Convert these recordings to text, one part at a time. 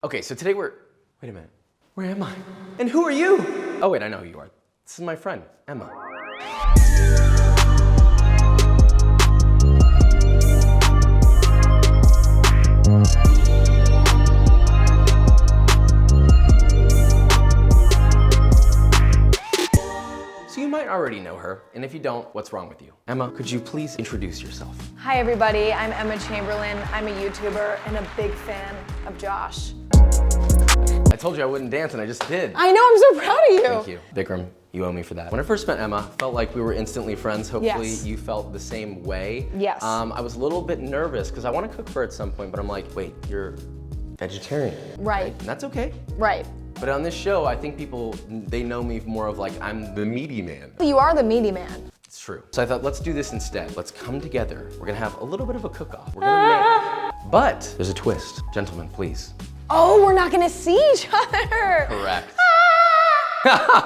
Okay, so today wait a minute, where am I? And who are you? Oh wait, I know who you are. This is my friend, Emma. So you might already know her, and if you don't, what's wrong with you? Emma, could you please introduce yourself? Hi everybody, I'm Emma Chamberlain. I'm a YouTuber and a big fan of Josh. I told you I wouldn't dance and I just did. I know, I'm so proud of you. Thank you. Bikram, you owe me for that. When I first met Emma, felt like we were instantly friends. Hopefully Yes. you felt the same way. Yes. I was a little bit nervous because I want to cook for her at some point, but I'm like, wait, you're vegetarian. Right. And that's okay. Right. But on this show, I think people, they know me more of like, I'm the meaty man. You are the meaty man. It's true. So I thought, let's do this instead. Let's come together. We're gonna have a little bit of a cook-off. We're gonna make, but there's a twist. Gentlemen, please. Oh, we're not gonna see each other. Correct.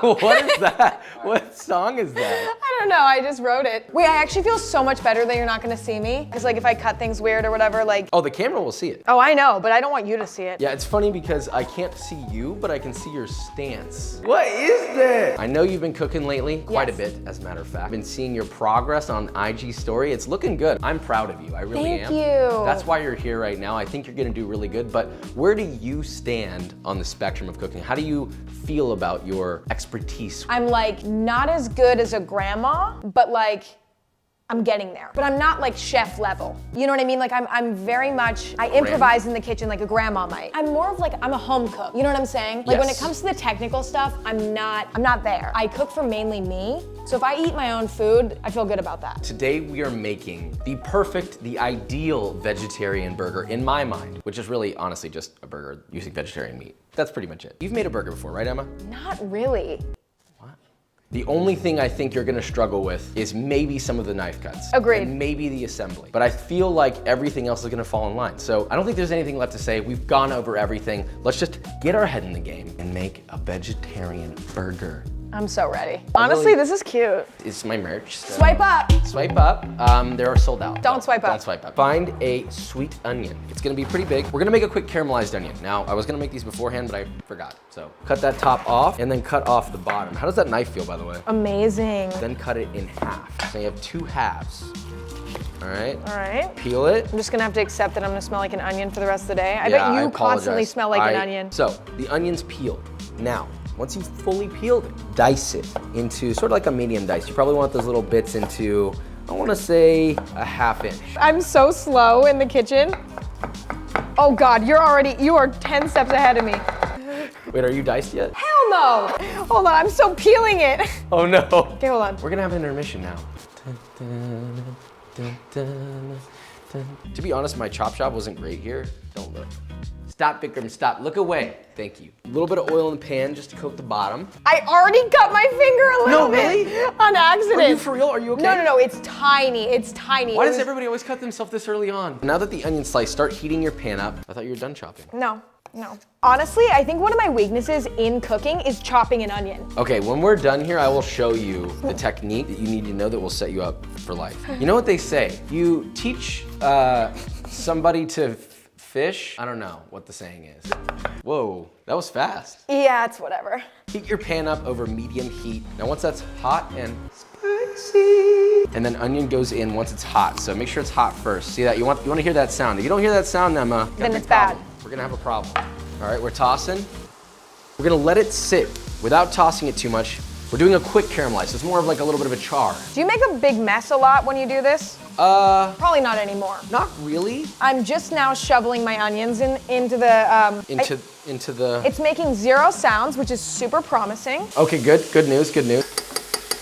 What is that? What song is that? I don't know, I just wrote it. Wait, I actually feel so much better that you're not gonna see me. Because like if I cut things weird or whatever, like. Oh, the camera will see it. Oh, I know, but I don't want you to see it. Yeah, it's funny because I can't see you, but I can see your stance. What is that? I know you've been cooking lately, quite a bit, as a matter of fact. I've been seeing your progress on IG story. It's looking good. I'm proud of you, I really am. Thank you. That's why you're here right now. I think you're gonna do really good, but where do you stand on the spectrum of cooking? How do you feel about your expertise? I'm like not as good as a grandma, but like I'm getting there. But I'm not like chef level. You know what I mean? Like I'm very much, I improvise in the kitchen like a grandma might. I'm more of like, I'm a home cook. You know what I'm saying? Like when it comes to the technical stuff, I'm not there. I cook for mainly me. So if I eat my own food, I feel good about that. Today we are making the perfect, the ideal vegetarian burger in my mind, which is really honestly just a burger using vegetarian meat. That's pretty much it. You've made a burger before, right, Emma? Not really. What? The only thing I think you're gonna struggle with is maybe some of the knife cuts. Agreed. And maybe the assembly. But I feel like everything else is gonna fall in line. So I don't think there's anything left to say. We've gone over everything. Let's just get our head in the game and make a vegetarian burger. I'm so ready. Honestly, this is cute. It's my merch. So. Swipe up. Swipe up. They are sold out. Don't swipe up. Don't swipe up. Find a sweet onion. It's gonna be pretty big. We're gonna make a quick caramelized onion. Now, I was gonna make these beforehand, but I forgot. So cut that top off and then cut off the bottom. How does that knife feel, by the way? Amazing. Then cut it in half. So you have 2 halves. All right. All right. Peel it. I'm just gonna have to accept that I'm gonna smell like an onion for the rest of the day. I Yeah, bet you apologize. constantly smell like an onion. So the onion's peeled. Now, once you've fully peeled it, dice it into sort of like a medium dice. You probably want those little bits into, I wanna say, a 1/2 inch. I'm so slow in the kitchen. Oh God, you are 10 steps ahead of me. Wait, are you diced yet? Hell no. Hold on, I'm still peeling it. Oh no. Okay, hold on. We're gonna have an intermission now. To be honest, my chop shop wasn't great here. Don't look. Stop, Bikram, stop. Look away. Thank you. A little bit of oil in the pan just to coat the bottom. I already cut my finger a little bit. Really? On accident. Are you for real? Are you okay? No, it's tiny, it's tiny. Why does everybody always cut themselves this early on? Now that the onion slice, start heating your pan up. I thought you were done chopping. No. Honestly, I think one of my weaknesses in cooking is chopping an onion. Okay, when we're done here, I will show you the technique that you need to know that will set you up for life. You know what they say? You teach somebody to fish. I don't know what the saying is. Whoa, that was fast. Yeah, it's whatever. Heat your pan up over medium heat. Now once that's hot and spicy, and then onion goes in once it's hot. So make sure it's hot first. See that? You want to hear that sound. If you don't hear that sound, Emma, Then it's bad. We're gonna have a problem. All right, we're tossing. We're gonna let it sit without tossing it too much. We're doing a quick caramelize, so it's more of like a little bit of a char. Do you make a big mess a lot when you do this? Probably not anymore. Not really. I'm just now shoveling my onions into the, Into the. It's making 0 sounds, which is super promising. Okay, good news.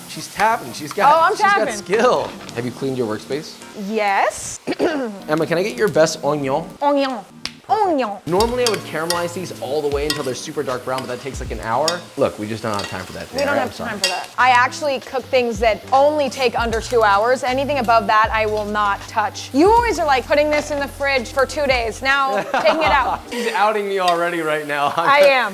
She's tapping. She's got. Oh, I'm she's got tapping. skill. Have you cleaned your workspace? Yes. Emma, can I get your best onion? Onion. Normally I would caramelize these all the way until they're super dark brown, but that takes like an hour. Look, we just don't have time for that today. We don't right? have time for that. I actually cook things that only take under 2 hours. Anything above that, I will not touch. You always are like putting this in the fridge for 2 days. Now, taking it out. She's outing me already right now. I am.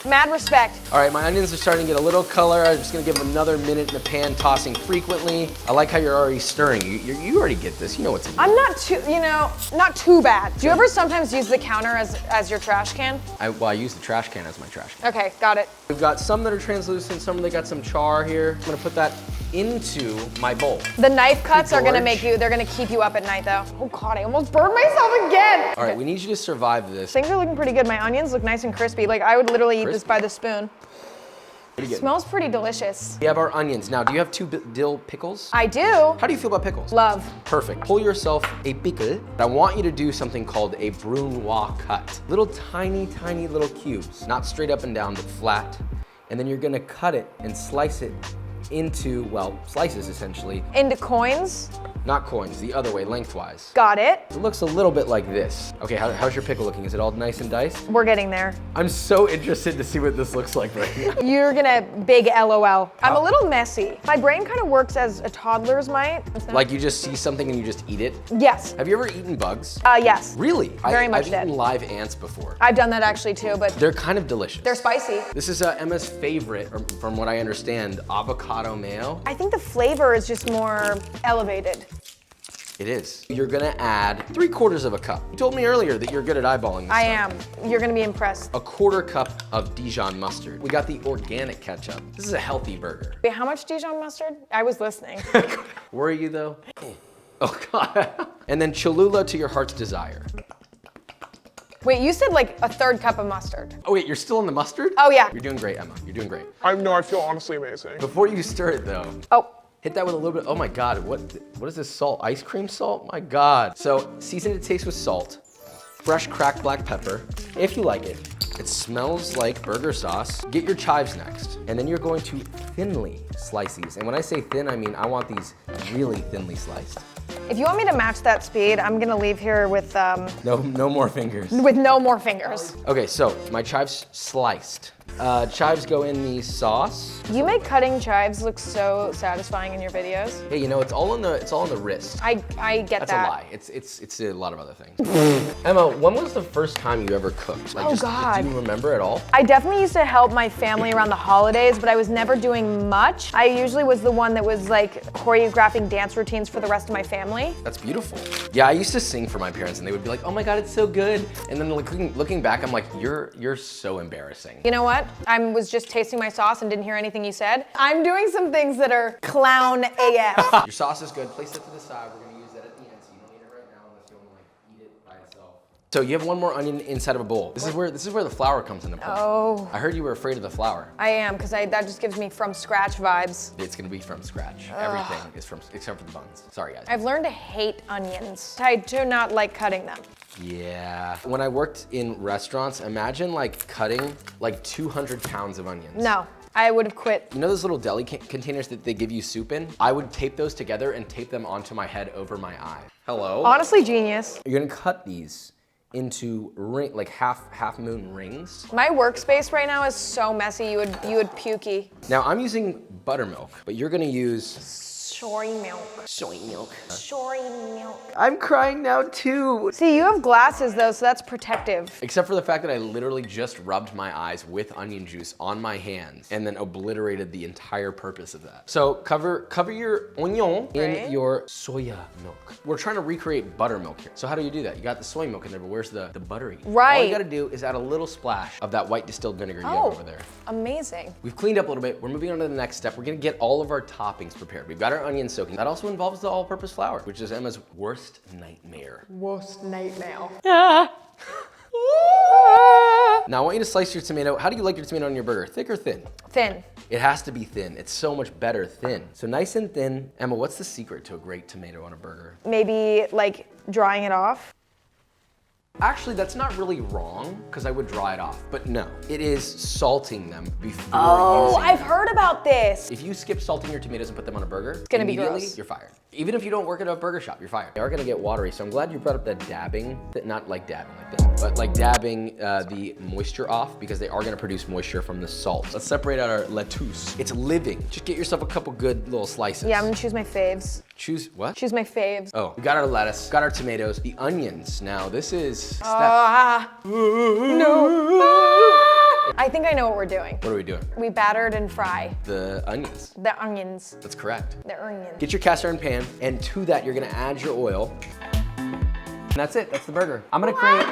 Mad respect. All right, my onions are starting to get a little color. I'm just gonna give them another minute in the pan, tossing frequently. I like how you're already stirring. You already get this. You know what's in there. I'm not too, not too bad. Do you ever sometimes use the counter as your trash can? I use the trash can as my trash can. Okay, got it. We've got some that are translucent, some that got some char here. I'm gonna put that into my bowl. The knife cuts are gonna Gorge. they're gonna keep you up at night though. Oh God, I almost burned myself again. All right, we need you to survive this. Things are looking pretty good. My onions look nice and crispy. Like I would literally eat this Crispy? by the spoon. Pretty good. Smells pretty delicious. We have our onions. Now, do you have 2 dill pickles? I do. How do you feel about pickles? Love. Perfect. Pull yourself a pickle. I want you to do something called a brunoise cut. Little tiny, tiny little cubes. Not straight up and down, but flat. And then you're gonna cut it and slice it into, well, slices essentially. Into coins. Not coins, the other way, lengthwise. Got it. It looks a little bit like this. Okay, how's your pickle looking? Is it all nice and diced? We're getting there. I'm so interested to see what this looks like right now. You're gonna big LOL. I'm a little messy. My brain kind of works as a toddler's might. Like you just see something and you just eat it? Yes. Have you ever eaten bugs? Yes. Really? Very much I've eaten did. live ants before. I've done that actually too, but They're kind of delicious. they're spicy. This is Emma's favorite, or from what I understand, avocado mayo. I think the flavor is just more elevated. It is. You're gonna add 3/4 of a cup. You told me earlier that you're good at eyeballing this I stuff. am. You're gonna be impressed. A 1/4 cup of Dijon mustard. We got the organic ketchup. This is a healthy burger. Wait, how much Dijon mustard? I was listening. Were you though? Oh God. And then Cholula to your heart's desire. Wait, you said like a 1/3 cup of mustard. Oh wait, you're still in the mustard? Oh yeah. You're doing great, Emma. You're doing great. I feel honestly amazing. Before you stir it though, Oh, hit that with a little bit, oh my God, what is this salt? Ice cream salt? My God. So season to taste with salt, fresh cracked black pepper, if you like it. It smells like burger sauce. Get your chives next. And then you're going to thinly slice these. And when I say thin, I mean I want these really thinly sliced. if you want me to match that speed, I'm gonna leave here with No more fingers. no more fingers. Okay, so my chives sliced. Chives go in the sauce. You make cutting chives look so satisfying in your videos. Hey, you know, it's all in the wrist. I get That's that. a lie. It's a lot of other things. Emma, when was the first time you ever cooked? Like, Oh, God. Do you remember at all? I definitely used to help my family around the holidays, but I was never doing much. I usually was the one that was like choreographing dance routines for the rest of my family. That's beautiful. Yeah, I used to sing for my parents, and they would be like, "Oh my God, it's so good." And then like, looking back, I'm like, "You're so embarrassing." You know what? I was just tasting my sauce and didn't hear anything you said. I'm doing some things that are clown AF. Your sauce is good. Place it to the side. We're gonna use that at the end, so you don't need it right now unless you want to like eat it by itself. So you have one more onion inside of a bowl. This is where the flour comes into play. Oh. I heard you were afraid of the flour. I am, because that just gives me from scratch vibes. It's gonna be from scratch. Everything is from, except for the buns. Sorry, guys. I've learned to hate onions. I do not like cutting them. Yeah. When I worked in restaurants, imagine like cutting like 200 pounds of onions. No, I would have quit. You know those little deli containers that they give you soup in? I would tape those together and tape them onto my head over my eye. Hello? Honestly, genius. You're gonna cut these into like half moon rings. My workspace right now is so messy, you would pukey. Now I'm using buttermilk, but you're gonna use Soy milk. soy milk. Soy milk. I'm crying now too. See, you have glasses though, so that's protective. Except for the fact that I literally just rubbed my eyes with onion juice on my hands and then obliterated the entire purpose of that. So cover your onion in Right. your soya milk. We're trying to recreate buttermilk here. So how do you do that? You got the soy milk in there, but where's the buttery? All Right. you gotta do is add a little splash of that white distilled vinegar you have over there. Amazing. We've cleaned up a little bit. We're moving on to the next step. We're gonna get all of our toppings prepared. We've got our onions soaking. That also involves the all-purpose flour, which is Emma's worst nightmare. Worst nightmare. Now I want you to slice your tomato. How do you like your tomato on your burger? Thick or thin? Thin. It has to be thin. It's so much better thin. So nice and thin. Emma, what's the secret to a great tomato on a burger? Maybe like drying it off. Actually, that's not really wrong, because I would dry it off. But no, it is salting them before Oh, using I've them. heard about this. If you skip salting your tomatoes and put them on a burger, gonna be immediately, gross. you're fired. Even if you don't work at a burger shop, you're fired. They are gonna get watery, so I'm glad you brought up that dabbing, not like dabbing like that, but like dabbing the moisture off, because they are gonna produce moisture from the salt. Let's separate out our lettuce. It's living. Just get yourself a couple good little slices. Yeah, I'm gonna choose my faves. Choose what? Choose my faves. Oh, we got our lettuce, got our tomatoes, the onions. Now this is step. No. I think I know what we're doing. What are we doing? We battered and fry The onions. the onions. That's correct. The onions. Get your cast iron pan, and to that you're gonna add your oil. And that's it, that's the burger. I'm gonna create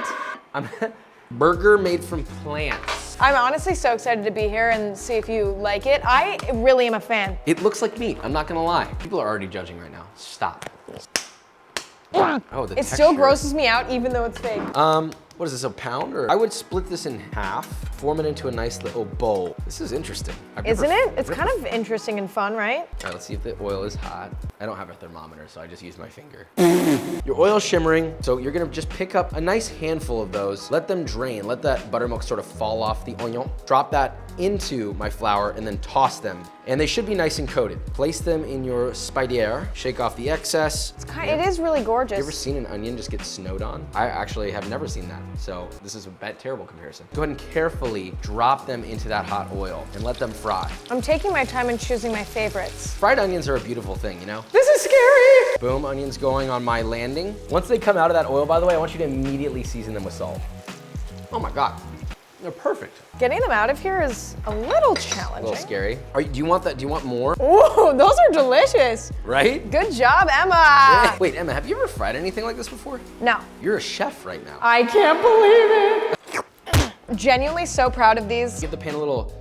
Burger made from plants. I'm honestly so excited to be here and see if you like it. I really am a fan. It looks like meat, I'm not gonna lie. People are already judging right now. Stop. Oh, the It texture. still grosses me out even though it's fake. What is this, a pound? Or I would split this in half, form it into a nice little bowl. This is interesting. Isn't it? It's kind of interesting and fun, right? All right, let's see if the oil is hot. I don't have a thermometer, so I just use my finger. Your oil's shimmering, so you're gonna just pick up a nice handful of those, let them drain, let that buttermilk sort of fall off the onion. Drop that into my flour and then toss them. And they should be nice and coated. Place them in your spidier, shake off the excess. It is really gorgeous. You ever seen an onion just get snowed on? I actually have never seen that, so this is a terrible comparison. Go ahead and carefully drop them into that hot oil and let them fry. I'm taking my time and choosing my favorites. Fried onions are a beautiful thing, you know? This is scary! Boom, onions going on my landing. Once they come out of that oil, by the way, I want you to immediately season them with salt. Oh my God, they're perfect. Getting them out of here is a little A challenging. little scary. Do you want that? Do you want more? Ooh, those are delicious. Right? Good job, Emma. Wait, Emma, have you ever fried anything like this before? No. You're a chef right now. I can't believe it. Genuinely so proud of these. Give the pan a little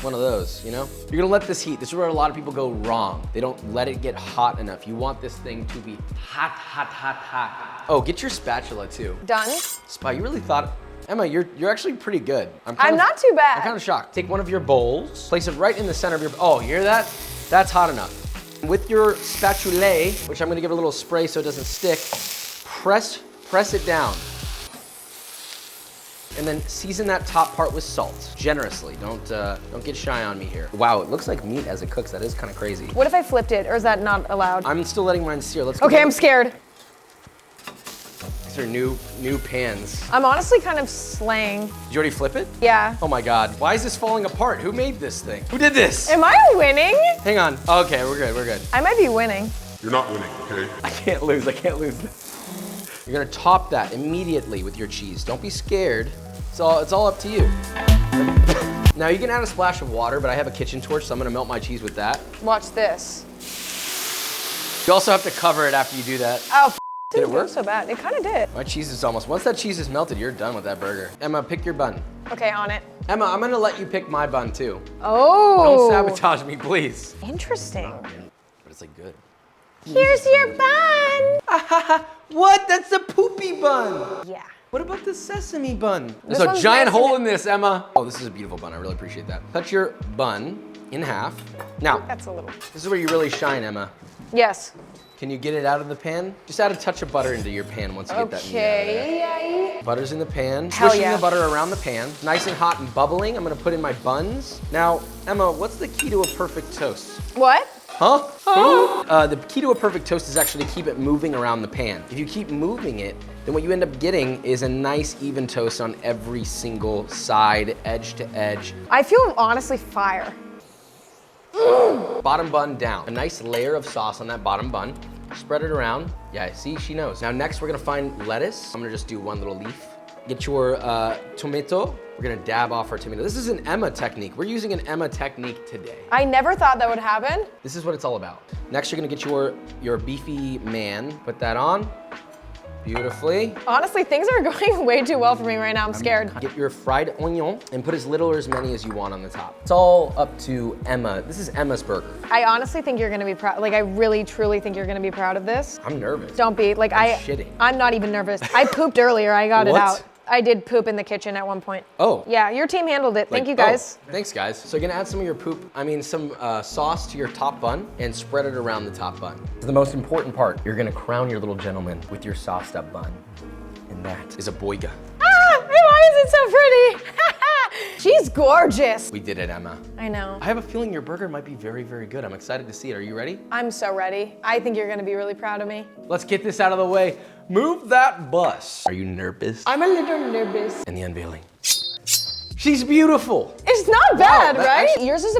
one of those, you know? You're gonna let this heat. This is where a lot of people go wrong. They don't let it get hot enough. You want this thing to be hot, hot, hot, hot. Oh, get your spatula too. Done. Spy, you really thought, Emma, you're actually pretty good. I'm not too bad. I'm kind of shocked. Take one of your bowls, place it right in the center of your, oh, you hear that? That's hot enough. With your spatula, which I'm gonna give it a little spray so it doesn't stick, press it down. And then season that top part with salt, generously. Don't get shy on me here. Wow, it looks like meat as it cooks. That is kind of crazy. What if I flipped it, or is that not allowed? I'm still letting mine sear. Let's go. Okay, I'm scared. These are new pans. I'm honestly kind of slaying. Did you already flip it? Yeah. Oh my God, why is this falling apart? Who made this thing? Who did this? Am I winning? Hang on. Okay, we're good. I might be winning. You're not winning, okay? I can't lose this. You're gonna top that immediately with your cheese. Don't be scared. It's all up to you. Now you can add a splash of water, but I have a kitchen torch, so I'm gonna melt my cheese with that. Watch this. You also have to cover it after you do that. Oh, Did it didn't go work? so bad. It kind of did. My cheese is once that cheese is melted, you're done with that burger. Emma, pick your bun. Okay, on it. Emma, I'm gonna let you pick my bun too. Oh. Don't sabotage me, please. Interesting. But it's like good. Here's your bun. What? That's the poopy bun. Yeah. What about the sesame bun? There's This a one's giant nice and hole in this, Emma. Oh, this is a beautiful bun. I really appreciate that. Cut your bun in half. Now, That's a little. this is where you really shine, Emma. Yes. Can you get it out of the pan? Just add a touch of butter into your pan once you get that meat out of there. Okay. Butter's in the pan. Hell Swishing yeah. the butter around the pan. Nice and hot and bubbling. I'm gonna put in my buns. Now, Emma, what's the key to a perfect toast? What? Huh? The key to a perfect toast is actually keep it moving around the pan. If you keep moving it, then what you end up getting is a nice even toast on every single side, edge to edge. I feel honestly fire. Bottom bun down. A nice layer of sauce on that bottom bun. Spread it around. Yeah, see, she knows. Now next we're gonna find lettuce. I'm gonna just do one little leaf. Get your tomato. We're gonna dab off our tomato. This is an Emma technique. We're using an Emma technique today. I never thought that would happen. This is what it's all about. Next, you're gonna get your beefy man. Put that on beautifully. Honestly, things are going way too well for me right now. I'm scared. Get your fried onion and put as little or as many as you want on the top. It's all up to Emma. This is Emma's burger. I honestly think you're gonna be proud. Like, I really, truly think you're gonna be proud of this. I'm nervous. Don't be. Like, I'm shitting. I'm not even nervous. I pooped earlier. I got it What? out. I did poop in the kitchen at one point. Oh. Yeah, your team handled it. Thank Like, you, guys. oh, thanks, guys. So you're gonna add some of your some sauce to your top bun and spread it around the top bun. The most important part, you're gonna crown your little gentleman with your sauced up bun. And that is a boiga. Ah, why is it so pretty? She's gorgeous. We did it, Emma. I know. I have a feeling your burger might be very, very good. I'm excited to see it. Are you ready? I'm so ready. I think you're gonna be really proud of me. Let's get this out of the way. Move that bus. Are you nervous? I'm a little nervous. And the unveiling. She's beautiful. It's not bad, that right? actually- Yours is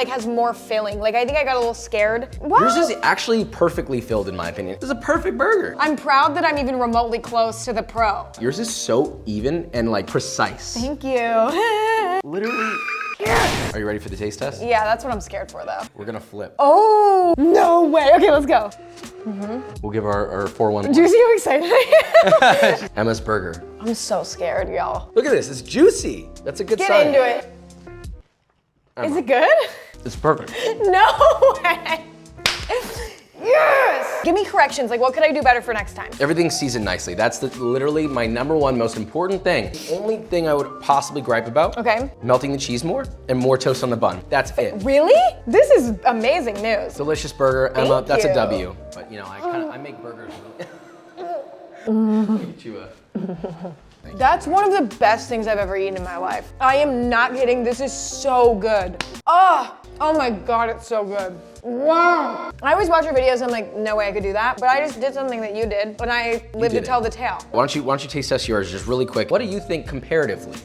has more filling. Like, I think I got a little scared. Wow. Yours is actually perfectly filled, in my opinion. This is a perfect burger. I'm proud that I'm even remotely close to the pro. Yours is so even and like precise. Thank you. Literally Are you ready for the taste test? Yeah, that's what I'm scared for though. We're gonna flip. Oh, no way. Okay, let's go. We'll give our 4-1. Do you see how excited I am? Emma's burger. I'm so scared, y'all. Look at this, it's juicy. That's a good Get sign. into it. Is it good? It's perfect. No way. Yes! Give me corrections, like what could I do better for next time? Everything's seasoned nicely. That's literally my #1 most important thing. The only thing I would possibly gripe about, Okay. melting the cheese more and more toast on the bun. That's it. Really? This is amazing news. Delicious burger, Emma, Thank that's you. a W. But you know, I make burgers. Get you a... That's one of the best things I've ever eaten in my life. I am not kidding, this is so good. Oh my God, it's so good. Wow. I always watch your videos and I'm like, no way I could do that. But I just did something that you did, and I lived to tell the tale. Why don't you taste test yours just really quick? What do you think comparatively?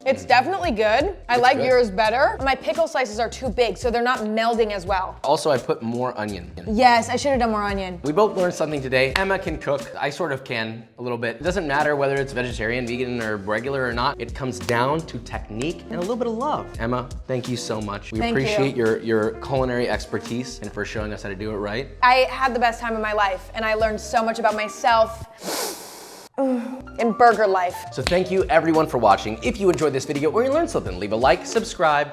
It's definitely good. I like yours better. My pickle slices are too big, so they're not melding as well. Also, I put more onion in. Yes, I should have done more onion. We both learned something today. Emma can cook. I sort of can a little bit. It doesn't matter whether it's vegetarian, vegan, or regular or not. It comes down to technique and a little bit of love. Emma, thank you so much. We appreciate your culinary expertise and for showing us how to do it right. I had the best time of my life, and I learned so much about myself in burger life. So thank you everyone for watching. If you enjoyed this video or you learned something, leave a like, subscribe,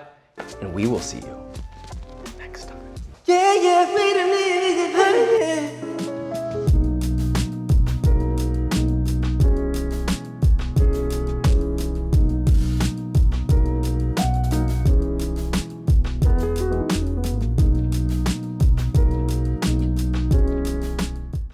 and we will see you next time. Yeah, yeah, wait a minute.